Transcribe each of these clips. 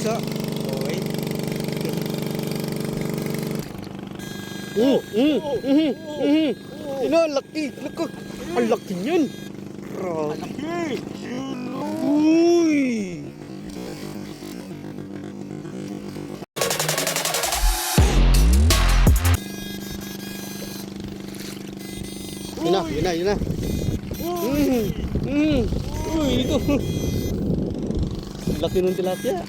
guys, oh. Okay. Ino, laki. Laki. Ang laki niyan. Grabe. Uy. Yun na. Uy, ito. Laki ng tilapia.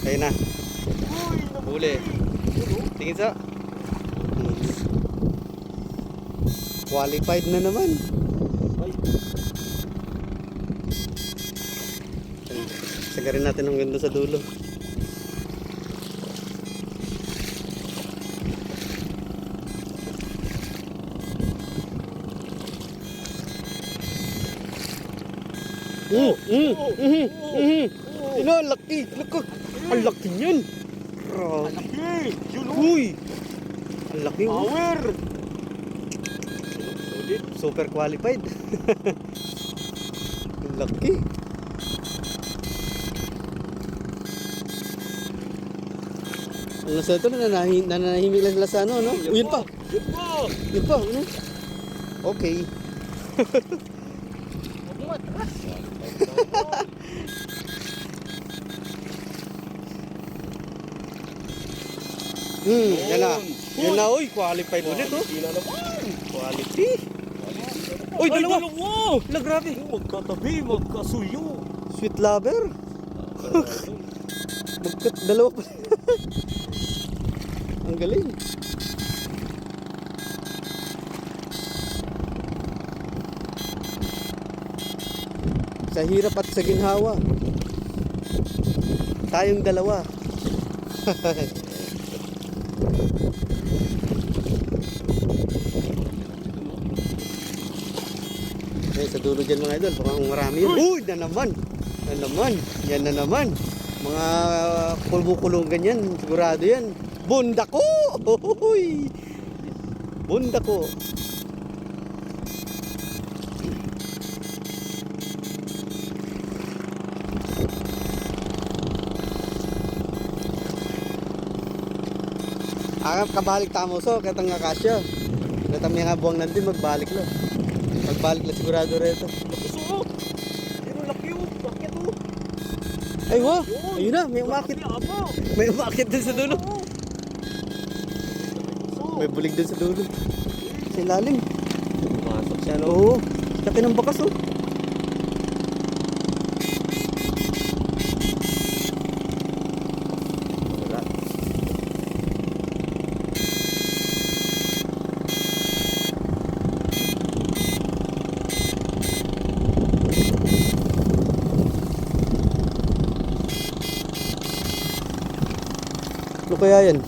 Ayun na. Huli. Tingin sa. Qualified na naman. Sagarin natin ang ganda sa dulo. Ino, laki. Laki. Ang laki niyan. Grabe. Uy. Ang laki. Power. Super qualified. Ang laki. Ang nasa ito, nananahimik lang sila sa ano, no? Uy, yun pa. Yun pa. Ano? Okay. Yan na. Yan na, uy, qualified ulit, oh. Quality. Uy, dalawa. La, grabe. Magkatabi, magkasuyo. Sweet lover. Dalawa pa. Ang galing. Sa hirap at sa ginhawa. Tayong dalawa. Eh, sa dulo dyan mga idol, mukhang marami yun. Uy, na naman. Yan na naman. Mga kulbo-kulong ganyan, sigurado yan. Bundako! Uy! Bundako. Kabalik tamo so, katang akasya. Katang mga buwang nanti magbalik lo. Magbalik la sigurado reto. Pero laki yun, bakit o? Ay ho, ayun na, may umakit. May umakit dun sa dulo. May bulig dun sa dulo. Sa ilalim. Pumasok siya, no? Oo, laki ng bakas oh. Ano kaya yan?